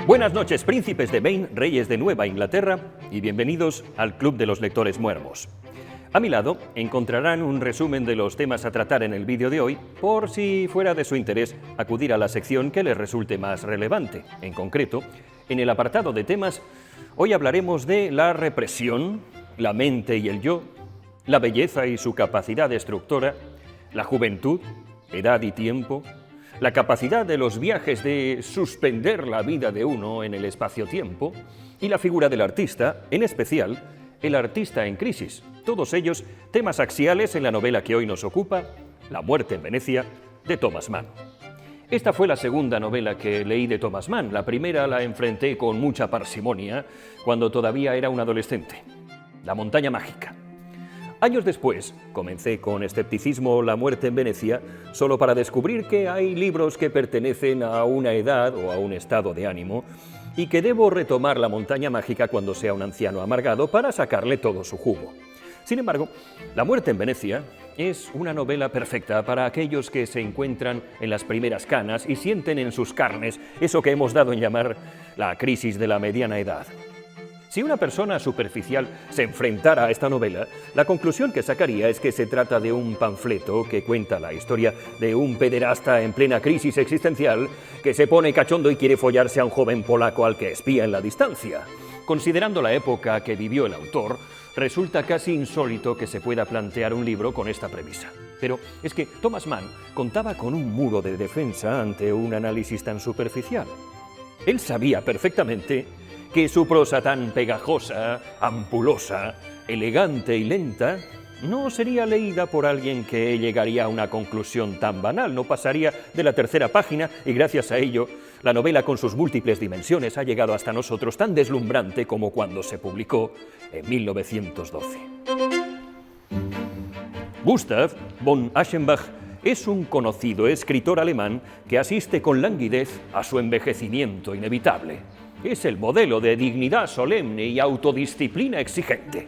Buenas noches, príncipes de Maine, reyes de Nueva Inglaterra, y bienvenidos al Club de los Lectores Muermos. A mi lado encontrarán un resumen de los temas a tratar en el vídeo de hoy, por si fuera de su interés acudir a la sección que les resulte más relevante. En concreto, en el apartado de temas, hoy hablaremos de la represión, la mente y el yo, la belleza y su capacidad destructora, la juventud, edad y tiempo, la capacidad de los viajes de suspender la vida de uno en el espacio-tiempo y la figura del artista, en especial el artista en crisis. Todos ellos temas axiales en la novela que hoy nos ocupa, La muerte en Venecia, de Thomas Mann. Esta fue la segunda novela que leí de Thomas Mann. La primera la enfrenté con mucha parsimonia cuando todavía era un adolescente. La montaña mágica. Años después, comencé con escepticismo La muerte en Venecia, solo para descubrir que hay libros que pertenecen a una edad o a un estado de ánimo y que debo retomar La montaña mágica cuando sea un anciano amargado para sacarle todo su jugo. Sin embargo, La muerte en Venecia es una novela perfecta para aquellos que se encuentran en las primeras canas y sienten en sus carnes eso que hemos dado en llamar la crisis de la mediana edad. Si una persona superficial se enfrentara a esta novela, la conclusión que sacaría es que se trata de un panfleto que cuenta la historia de un pederasta en plena crisis existencial que se pone cachondo y quiere follarse a un joven polaco al que espía en la distancia. Considerando la época que vivió el autor, resulta casi insólito que se pueda plantear un libro con esta premisa. Pero es que Thomas Mann contaba con un muro de defensa ante un análisis tan superficial. Él sabía perfectamente que su prosa tan pegajosa, ampulosa, elegante y lenta no sería leída por alguien que llegaría a una conclusión tan banal, no pasaría de la tercera página y gracias a ello la novela con sus múltiples dimensiones ha llegado hasta nosotros tan deslumbrante como cuando se publicó en 1912. Gustav von Aschenbach es un conocido escritor alemán que asiste con languidez a su envejecimiento inevitable. Es el modelo de dignidad solemne y autodisciplina exigente.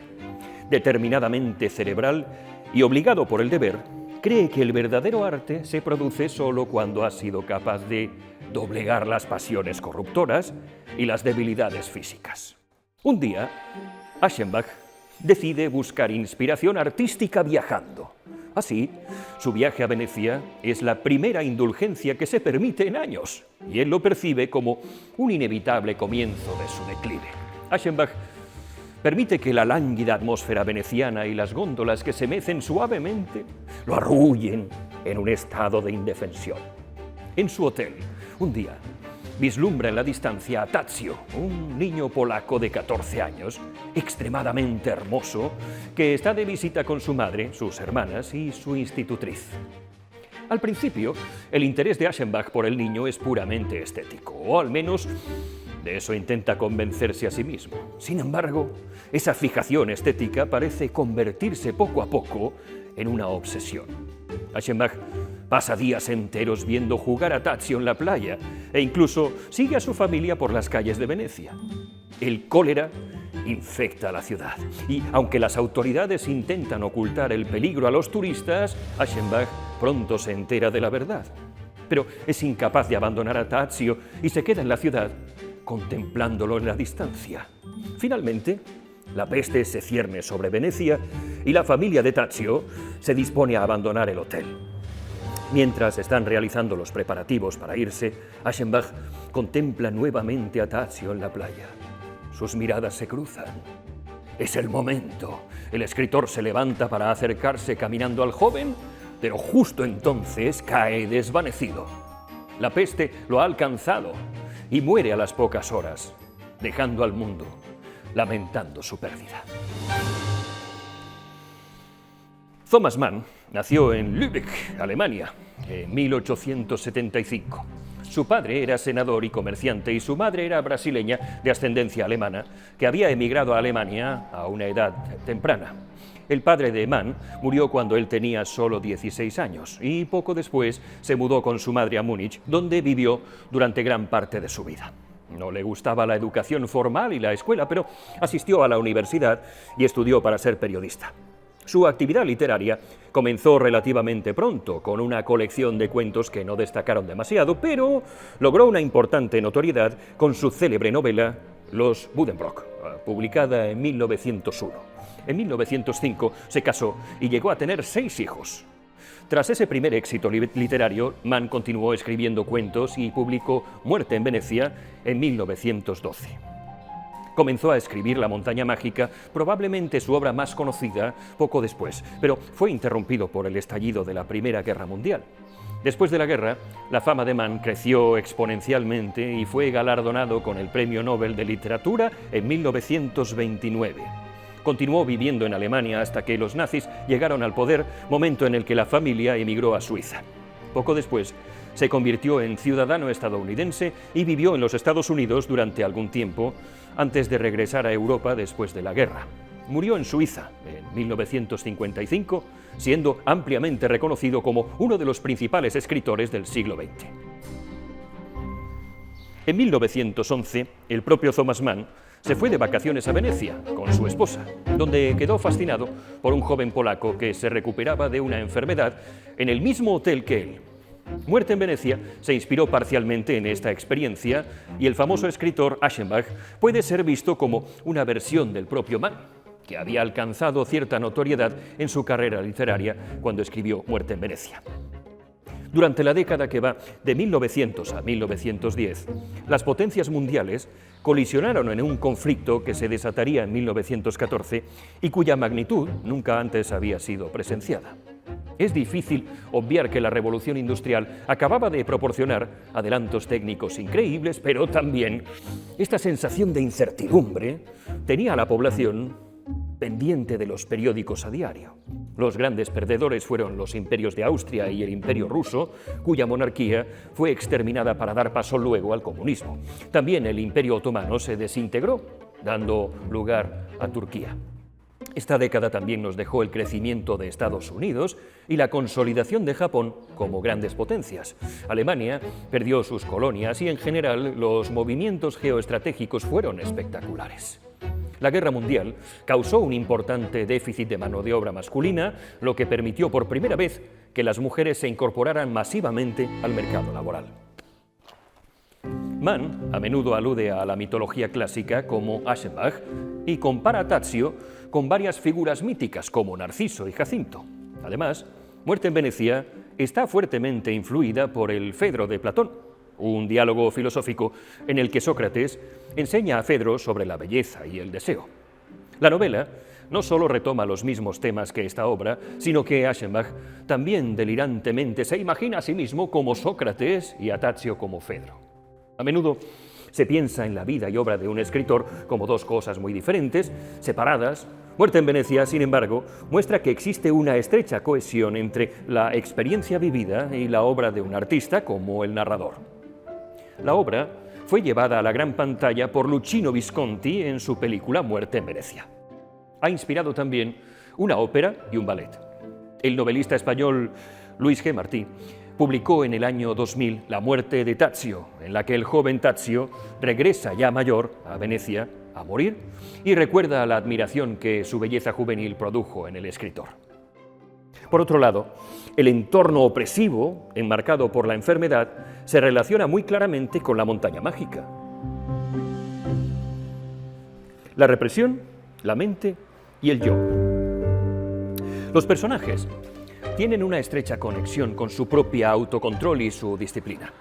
Determinadamente cerebral y obligado por el deber, cree que el verdadero arte se produce solo cuando ha sido capaz de doblegar las pasiones corruptoras y las debilidades físicas. Un día, Aschenbach decide buscar inspiración artística viajando. Así, su viaje a Venecia es la primera indulgencia que se permite en años, y él lo percibe como un inevitable comienzo de su declive. Aschenbach permite que la lánguida atmósfera veneciana y las góndolas que se mecen suavemente lo arrullen en un estado de indefensión. En su hotel, un día, vislumbra en la distancia a Tadzio, un niño polaco de 14 años, extremadamente hermoso, que está de visita con su madre, sus hermanas y su institutriz. Al principio, el interés de Aschenbach por el niño es puramente estético, o al menos de eso intenta convencerse a sí mismo. Sin embargo, esa fijación estética parece convertirse poco a poco en una obsesión. Aschenbach pasa días enteros viendo jugar a Tadzio en la playa e incluso sigue a su familia por las calles de Venecia. El cólera infecta la ciudad y, aunque las autoridades intentan ocultar el peligro a los turistas, Aschenbach pronto se entera de la verdad. Pero es incapaz de abandonar a Tadzio y se queda en la ciudad contemplándolo en la distancia. Finalmente, la peste se cierne sobre Venecia y la familia de Tadzio se dispone a abandonar el hotel. Mientras están realizando los preparativos para irse, Aschenbach contempla nuevamente a Tadzio en la playa. Sus miradas se cruzan. Es el momento. El escritor se levanta para acercarse caminando al joven, pero justo entonces cae desvanecido. La peste lo ha alcanzado y muere a las pocas horas, dejando al mundo lamentando su pérdida. Thomas Mann nació en Lübeck, Alemania, en 1875. Su padre era senador y comerciante y su madre era brasileña de ascendencia alemana, que había emigrado a Alemania a una edad temprana. El padre de Mann murió cuando él tenía solo 16 años y poco después se mudó con su madre a Múnich, donde vivió durante gran parte de su vida. No le gustaba la educación formal y la escuela, pero asistió a la universidad y estudió para ser periodista. Su actividad literaria comenzó relativamente pronto, con una colección de cuentos que no destacaron demasiado, pero logró una importante notoriedad con su célebre novela Los Buddenbrook, publicada en 1901. En 1905 se casó y llegó a tener 6 hijos. Tras ese primer éxito literario, Mann continuó escribiendo cuentos y publicó Muerte en Venecia en 1912. Comenzó a escribir La montaña mágica, probablemente su obra más conocida, poco después, pero fue interrumpido por el estallido de la Primera Guerra Mundial. Después de la guerra, la fama de Mann creció exponencialmente y fue galardonado con el Premio Nobel de Literatura en 1929. Continuó viviendo en Alemania hasta que los nazis llegaron al poder, momento en el que la familia emigró a Suiza. Poco después, se convirtió en ciudadano estadounidense y vivió en los Estados Unidos durante algún tiempo, antes de regresar a Europa después de la guerra. Murió en Suiza en 1955, siendo ampliamente reconocido como uno de los principales escritores del siglo XX. En 1911, el propio Thomas Mann se fue de vacaciones a Venecia con su esposa, donde quedó fascinado por un joven polaco que se recuperaba de una enfermedad en el mismo hotel que él. Muerte en Venecia se inspiró parcialmente en esta experiencia y el famoso escritor Aschenbach puede ser visto como una versión del propio Mann, que había alcanzado cierta notoriedad en su carrera literaria cuando escribió Muerte en Venecia. Durante la década que va de 1900 a 1910, las potencias mundiales colisionaron en un conflicto que se desataría en 1914 y cuya magnitud nunca antes había sido presenciada. Es difícil obviar que la revolución industrial acababa de proporcionar adelantos técnicos increíbles, pero también esta sensación de incertidumbre tenía a la población pendiente de los periódicos a diario. Los grandes perdedores fueron los imperios de Austria y el Imperio ruso, cuya monarquía fue exterminada para dar paso luego al comunismo. También el Imperio otomano se desintegró, dando lugar a Turquía. Esta década también nos dejó el crecimiento de Estados Unidos y la consolidación de Japón como grandes potencias. Alemania perdió sus colonias y, en general, los movimientos geoestratégicos fueron espectaculares. La Guerra Mundial causó un importante déficit de mano de obra masculina, lo que permitió por primera vez que las mujeres se incorporaran masivamente al mercado laboral. Mann a menudo alude a la mitología clásica como Aschenbach y compara a Tadzio con varias figuras míticas como Narciso y Jacinto. Además, Muerte en Venecia está fuertemente influida por el Fedro de Platón, un diálogo filosófico en el que Sócrates enseña a Fedro sobre la belleza y el deseo. La novela no solo retoma los mismos temas que esta obra, sino que Aschenbach también delirantemente se imagina a sí mismo como Sócrates y a Tadzio como Fedro. A menudo se piensa en la vida y obra de un escritor como dos cosas muy diferentes, separadas. Muerte en Venecia, sin embargo, muestra que existe una estrecha cohesión entre la experiencia vivida y la obra de un artista como el narrador. La obra fue llevada a la gran pantalla por Luchino Visconti en su película Muerte en Venecia. Ha inspirado también una ópera y un ballet. El novelista español Luis G. Martí publicó en el año 2000 La muerte de Tadzio, en la que el joven Tadzio regresa ya mayor a Venecia a morir y recuerda la admiración que su belleza juvenil produjo en el escritor. Por otro lado, el entorno opresivo, enmarcado por la enfermedad, se relaciona muy claramente con La montaña mágica. La represión, la mente y el yo. Los personajes tienen una estrecha conexión con su propia autocontrol y su disciplina.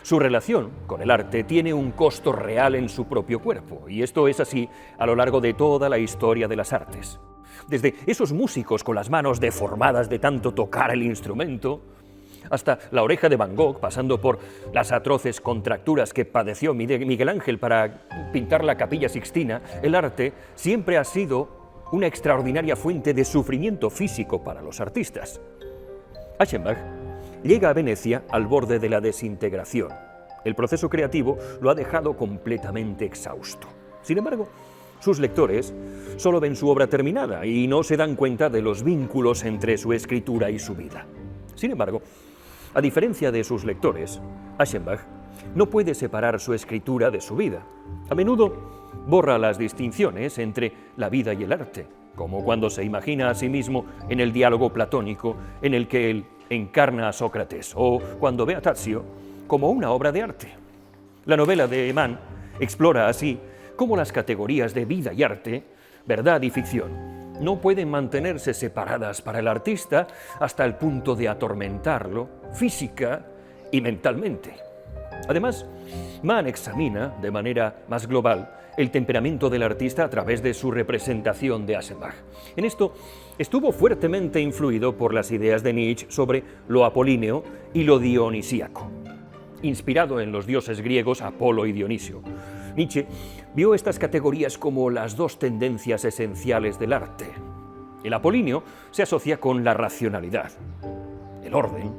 Su relación con el arte tiene un costo real en su propio cuerpo, y esto es así a lo largo de toda la historia de las artes. Desde esos músicos con las manos deformadas de tanto tocar el instrumento, hasta la oreja de Van Gogh, pasando por las atroces contracturas que padeció Miguel Ángel para pintar la Capilla Sixtina, el arte siempre ha sido una extraordinaria fuente de sufrimiento físico para los artistas. Aschenbach llega a Venecia al borde de la desintegración. El proceso creativo lo ha dejado completamente exhausto. Sin embargo, sus lectores solo ven su obra terminada y no se dan cuenta de los vínculos entre su escritura y su vida. Sin embargo, a diferencia de sus lectores, Aschenbach no puede separar su escritura de su vida. A menudo borra las distinciones entre la vida y el arte, como cuando se imagina a sí mismo en el diálogo platónico en el que él encarna a Sócrates, o cuando ve a Tadzio como una obra de arte. La novela de Mann explora así cómo las categorías de vida y arte, verdad y ficción, no pueden mantenerse separadas para el artista hasta el punto de atormentarlo física y mentalmente. Además, Mann examina de manera más global el temperamento del artista a través de su representación de Aschenbach. En esto estuvo fuertemente influido por las ideas de Nietzsche sobre lo apolíneo y lo dionisíaco. Inspirado en los dioses griegos Apolo y Dionisio, Nietzsche vio estas categorías como las dos tendencias esenciales del arte. El apolíneo se asocia con la racionalidad, el orden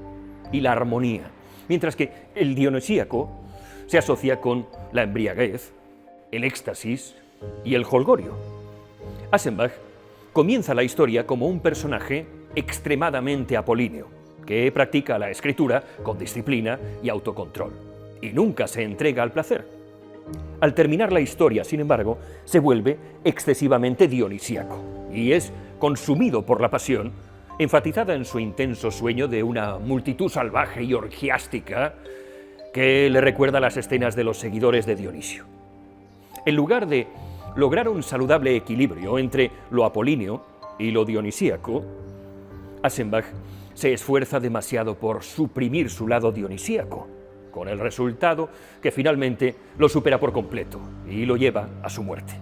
y la armonía, mientras que el dionisíaco se asocia con la embriaguez, el éxtasis y el jolgorio. Aschenbach comienza la historia como un personaje extremadamente apolíneo, que practica la escritura con disciplina y autocontrol, y nunca se entrega al placer. Al terminar la historia, sin embargo, se vuelve excesivamente dionisíaco y es consumido por la pasión, enfatizada en su intenso sueño de una multitud salvaje y orgiástica que le recuerda las escenas de los seguidores de Dionisio. En lugar de lograr un saludable equilibrio entre lo apolíneo y lo dionisíaco, Aschenbach se esfuerza demasiado por suprimir su lado dionisíaco, con el resultado que finalmente lo supera por completo y lo lleva a su muerte.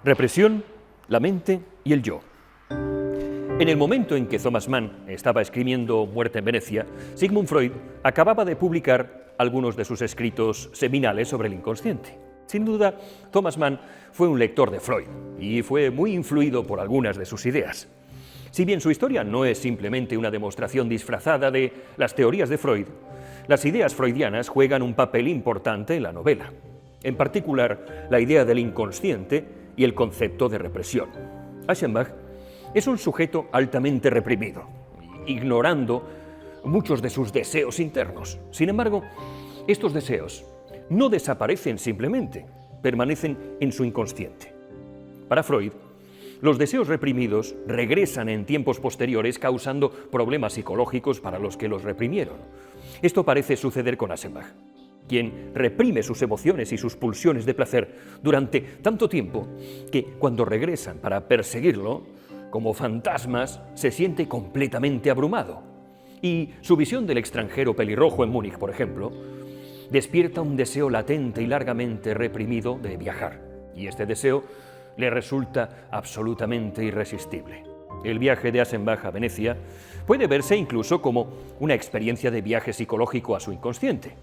Represión, la mente y el yo. En el momento en que Thomas Mann estaba escribiendo Muerte en Venecia, Sigmund Freud acababa de publicar algunos de sus escritos seminales sobre el inconsciente. Sin duda, Thomas Mann fue un lector de Freud y fue muy influido por algunas de sus ideas. Si bien su historia no es simplemente una demostración disfrazada de las teorías de Freud, las ideas freudianas juegan un papel importante en la novela, en particular la idea del inconsciente y el concepto de represión. Aschenbach es un sujeto altamente reprimido, ignorando muchos de sus deseos internos. Sin embargo, estos deseos no desaparecen simplemente, permanecen en su inconsciente. Para Freud, los deseos reprimidos regresan en tiempos posteriores causando problemas psicológicos para los que los reprimieron. Esto parece suceder con Aschenbach, quien reprime sus emociones y sus pulsiones de placer durante tanto tiempo que cuando regresan para perseguirlo, como fantasmas, se siente completamente abrumado. Y su visión del extranjero pelirrojo en Múnich, por ejemplo, despierta un deseo latente y largamente reprimido de viajar. Y este deseo le resulta absolutamente irresistible. El viaje de Aschenbach a Venecia puede verse incluso como una experiencia de viaje psicológico a su inconsciente.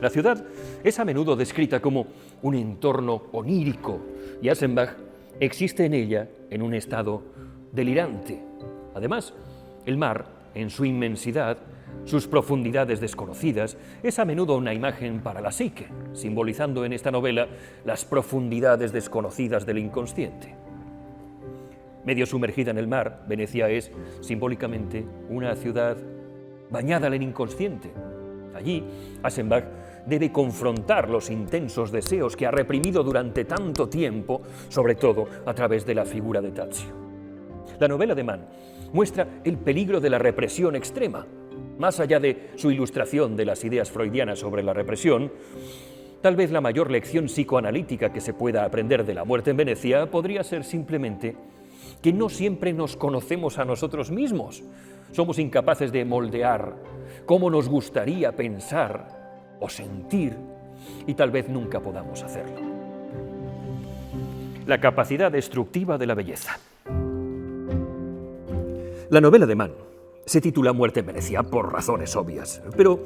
La ciudad es a menudo descrita como un entorno onírico y Aschenbach existe en ella en un estado delirante. Además, el mar, en su inmensidad, sus profundidades desconocidas, es a menudo una imagen para la psique, simbolizando en esta novela las profundidades desconocidas del inconsciente. Medio sumergida en el mar, Venecia es, simbólicamente, una ciudad bañada en el inconsciente. Allí, Aschenbach debe confrontar los intensos deseos que ha reprimido durante tanto tiempo, sobre todo a través de la figura de Tadzio. La novela de Mann muestra el peligro de la represión extrema. Más allá de su ilustración de las ideas freudianas sobre la represión, tal vez la mayor lección psicoanalítica que se pueda aprender de la muerte en Venecia podría ser simplemente que no siempre nos conocemos a nosotros mismos. Somos incapaces de moldear cómo nos gustaría pensar o sentir y tal vez nunca podamos hacerlo. La capacidad destructiva de la belleza. La novela de Mann se titula Muerte en Venecia por razones obvias, pero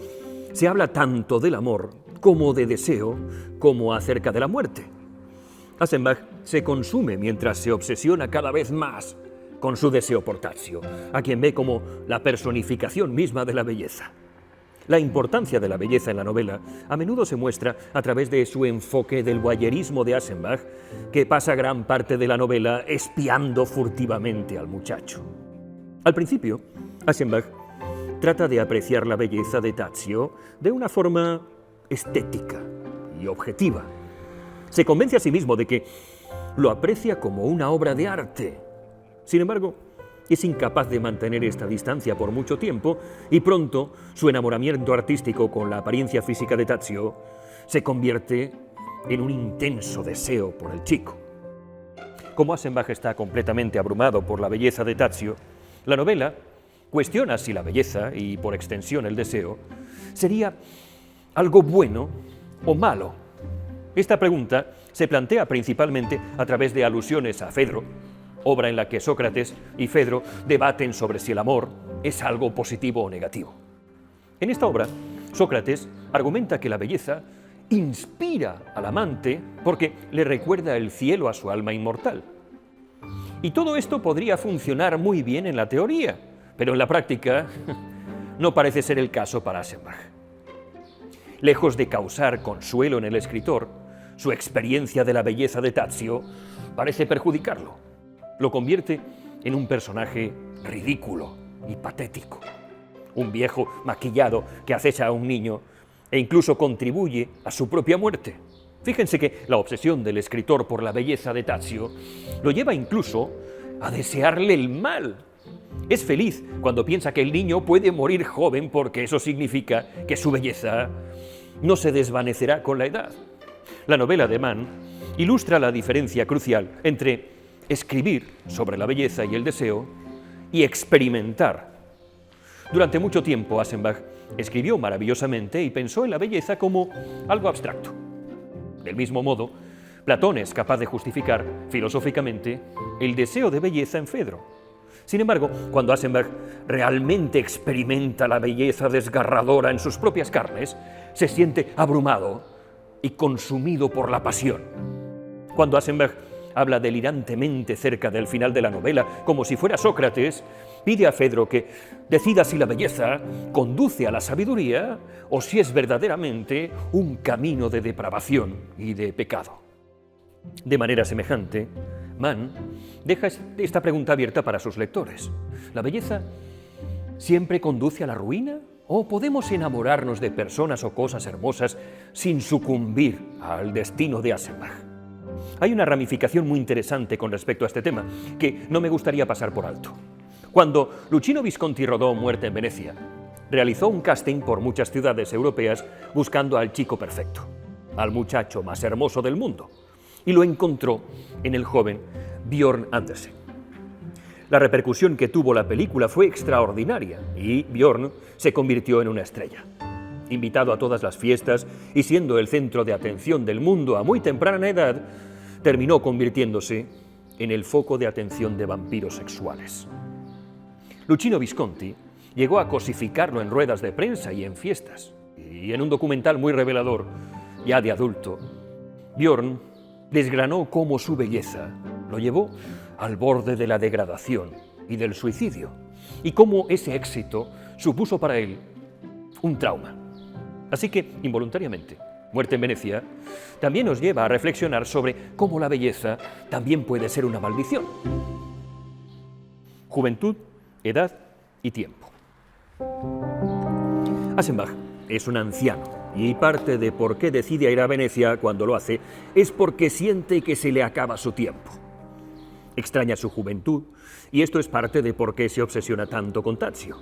se habla tanto del amor como de deseo, como acerca de la muerte. Aschenbach se consume mientras se obsesiona cada vez más con su deseo por Tadzio, a quien ve como la personificación misma de la belleza. La importancia de la belleza en la novela a menudo se muestra a través de su enfoque del voyerismo de Aschenbach, que pasa gran parte de la novela espiando furtivamente al muchacho. Al principio, Aschenbach trata de apreciar la belleza de Tadzio de una forma estética y objetiva. Se convence a sí mismo de que lo aprecia como una obra de arte. Sin embargo, es incapaz de mantener esta distancia por mucho tiempo y pronto su enamoramiento artístico con la apariencia física de Tadzio se convierte en un intenso deseo por el chico. Como Aschenbach está completamente abrumado por la belleza de Tadzio, la novela cuestiona si la belleza, y por extensión el deseo, sería algo bueno o malo. Esta pregunta se plantea principalmente a través de alusiones a Fedro, obra en la que Sócrates y Fedro debaten sobre si el amor es algo positivo o negativo. En esta obra, Sócrates argumenta que la belleza inspira al amante porque le recuerda el cielo a su alma inmortal. Y todo esto podría funcionar muy bien en la teoría, pero en la práctica no parece ser el caso para Aschenbach. Lejos de causar consuelo en el escritor, su experiencia de la belleza de Tadzio parece perjudicarlo. Lo convierte en un personaje ridículo y patético. Un viejo maquillado que acecha a un niño e incluso contribuye a su propia muerte. Fíjense que la obsesión del escritor por la belleza de Tadzio lo lleva incluso a desearle el mal. Es feliz cuando piensa que el niño puede morir joven porque eso significa que su belleza no se desvanecerá con la edad. La novela de Mann ilustra la diferencia crucial entre escribir sobre la belleza y el deseo y experimentar. Durante mucho tiempo, Aschenbach escribió maravillosamente y pensó en la belleza como algo abstracto. Del mismo modo, Platón es capaz de justificar filosóficamente el deseo de belleza en Fedro. Sin embargo, cuando Aschenbach realmente experimenta la belleza desgarradora en sus propias carnes, se siente abrumado y consumido por la pasión. Cuando Aschenbach habla delirantemente cerca del final de la novela, como si fuera Sócrates, pide a Fedro que decida si la belleza conduce a la sabiduría o si es verdaderamente un camino de depravación y de pecado. De manera semejante, Mann deja esta pregunta abierta para sus lectores. ¿La belleza siempre conduce a la ruina? ¿O podemos enamorarnos de personas o cosas hermosas sin sucumbir al destino de Aschenbach? Hay una ramificación muy interesante con respecto a este tema que no me gustaría pasar por alto. Cuando Luchino Visconti rodó Muerte en Venecia, realizó un casting por muchas ciudades europeas buscando al chico perfecto, al muchacho más hermoso del mundo, y lo encontró en el joven Björn Andersen. La repercusión que tuvo la película fue extraordinaria y Björn se convirtió en una estrella. Invitado a todas las fiestas y siendo el centro de atención del mundo a muy temprana edad, terminó convirtiéndose en el foco de atención de vampiros sexuales. Luchino Visconti llegó a cosificarlo en ruedas de prensa y en fiestas. Y en un documental muy revelador, ya de adulto, Björn desgranó cómo su belleza lo llevó al borde de la degradación y del suicidio, y cómo ese éxito supuso para él un trauma. Así que, involuntariamente, Muerte en Venecia también nos lleva a reflexionar sobre cómo la belleza también puede ser una maldición. Juventud, edad y tiempo. Aschenbach es un anciano y parte de por qué decide ir a Venecia cuando lo hace es porque siente que se le acaba su tiempo. Extraña su juventud y esto es parte de por qué se obsesiona tanto con Tadzio.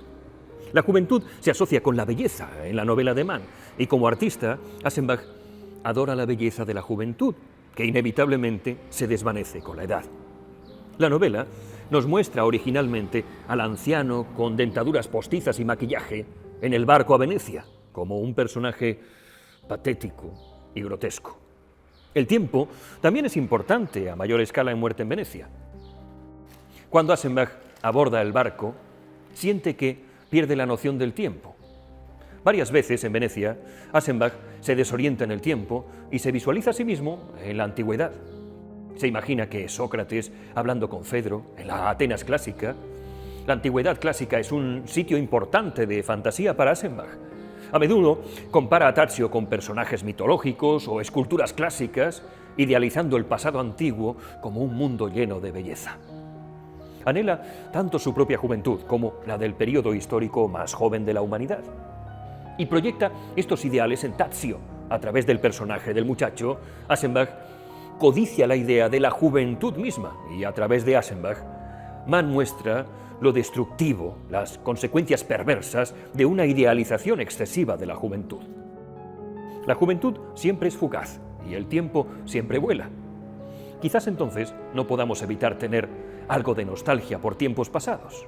La juventud se asocia con la belleza en la novela de Mann y como artista, Aschenbach adora la belleza de la juventud, que inevitablemente se desvanece con la edad. La novela nos muestra originalmente al anciano con dentaduras postizas y maquillaje en el barco a Venecia, como un personaje patético y grotesco. El tiempo también es importante a mayor escala en Muerte en Venecia. Cuando Aschenbach aborda el barco, siente que pierde la noción del tiempo. Varias veces en Venecia, Aschenbach se desorienta en el tiempo y se visualiza a sí mismo en la antigüedad. Se imagina que Sócrates hablando con Fedro en la Atenas clásica. La antigüedad clásica es un sitio importante de fantasía para Aschenbach. A menudo compara a Tadzio con personajes mitológicos o esculturas clásicas, idealizando el pasado antiguo como un mundo lleno de belleza. Anhela tanto su propia juventud como la del período histórico más joven de la humanidad. Y proyecta estos ideales en Tadzio. A través del personaje del muchacho, Aschenbach codicia la idea de la juventud misma y a través de Aschenbach, Mann muestra lo destructivo, las consecuencias perversas de una idealización excesiva de la juventud. La juventud siempre es fugaz y el tiempo siempre vuela. Quizás entonces no podamos evitar tener algo de nostalgia por tiempos pasados.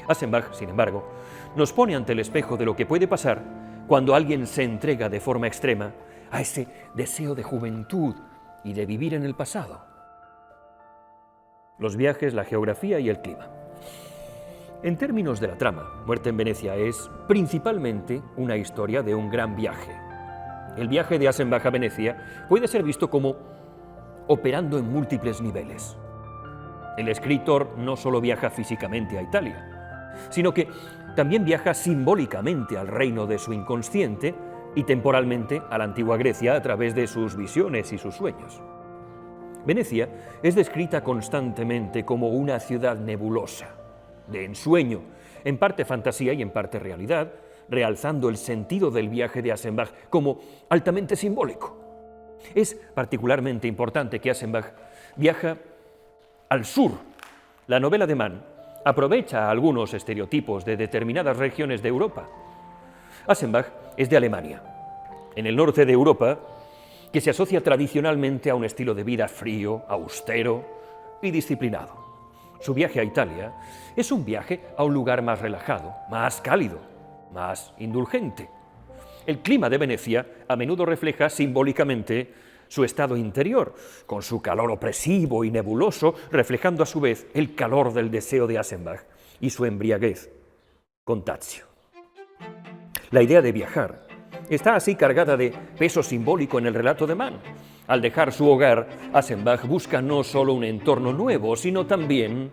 Aschenbach, sin embargo, nos pone ante el espejo de lo que puede pasar cuando alguien se entrega de forma extrema a ese deseo de juventud y de vivir en el pasado. Los viajes, la geografía y el clima. En términos de la trama, Muerte en Venecia es principalmente una historia de un gran viaje. El viaje de Aschenbach a Venecia puede ser visto como operando en múltiples niveles. El escritor no solo viaja físicamente a Italia, sino que también viaja simbólicamente al reino de su inconsciente y temporalmente a la antigua Grecia a través de sus visiones y sus sueños. Venecia es descrita constantemente como una ciudad nebulosa, de ensueño, en parte fantasía y en parte realidad, realzando el sentido del viaje de Aschenbach como altamente simbólico. Es particularmente importante que Aschenbach viaja al sur. La novela de Mann aprovecha algunos estereotipos de determinadas regiones de Europa. Aschenbach es de Alemania, en el norte de Europa, que se asocia tradicionalmente a un estilo de vida frío, austero y disciplinado. Su viaje a Italia es un viaje a un lugar más relajado, más cálido, más indulgente. El clima de Venecia a menudo refleja simbólicamente su estado interior, con su calor opresivo y nebuloso, reflejando a su vez el calor del deseo de Aschenbach y su embriaguez con Tadzio. La idea de viajar está así cargada de peso simbólico en el relato de Mann. Al dejar su hogar, Aschenbach busca no solo un entorno nuevo, sino también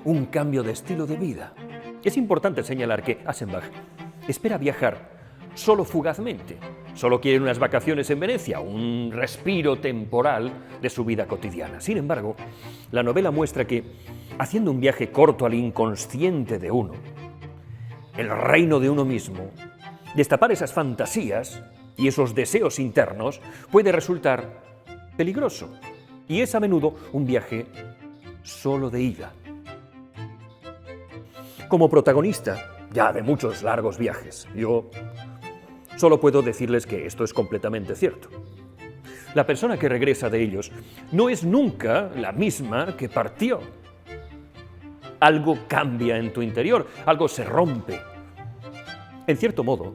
un cambio de estilo de vida. Es importante señalar que Aschenbach espera viajar solo fugazmente. Solo quiere unas vacaciones en Venecia, un respiro temporal de su vida cotidiana. Sin embargo, la novela muestra que, haciendo un viaje corto al inconsciente de uno, el reino de uno mismo, destapar esas fantasías y esos deseos internos puede resultar peligroso. Y es a menudo un viaje solo de ida. Como protagonista ya de muchos largos viajes, yo solo puedo decirles que esto es completamente cierto. La persona que regresa de ellos no es nunca la misma que partió. Algo cambia en tu interior, algo se rompe. En cierto modo,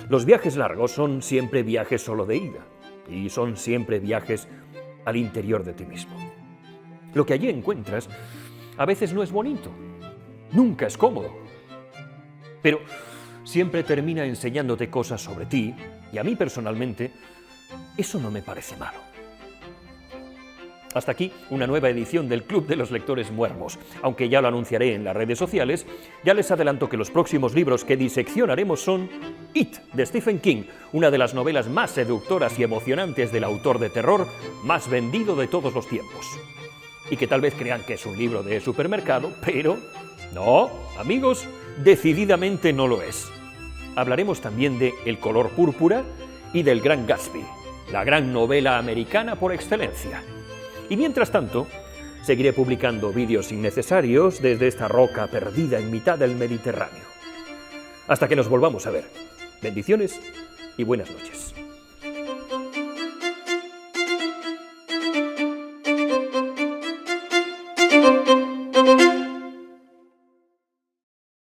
los viajes largos son siempre viajes solo de ida y son siempre viajes al interior de ti mismo. Lo que allí encuentras a veces no es bonito, nunca es cómodo, pero siempre termina enseñándote cosas sobre ti y a mí personalmente eso no me parece malo. Hasta aquí una nueva edición del Club de los Lectores Muermos. Aunque ya lo anunciaré en las redes sociales, ya les adelanto que los próximos libros que diseccionaremos son It, de Stephen King, una de las novelas más seductoras y emocionantes del autor de terror más vendido de todos los tiempos. Y que tal vez crean que es un libro de supermercado, pero no, amigos, decididamente no lo es. Hablaremos también de El color púrpura y del Gran Gatsby, la gran novela americana por excelencia. Y mientras tanto, seguiré publicando vídeos innecesarios desde esta roca perdida en mitad del Mediterráneo. Hasta que nos volvamos a ver. Bendiciones y buenas noches.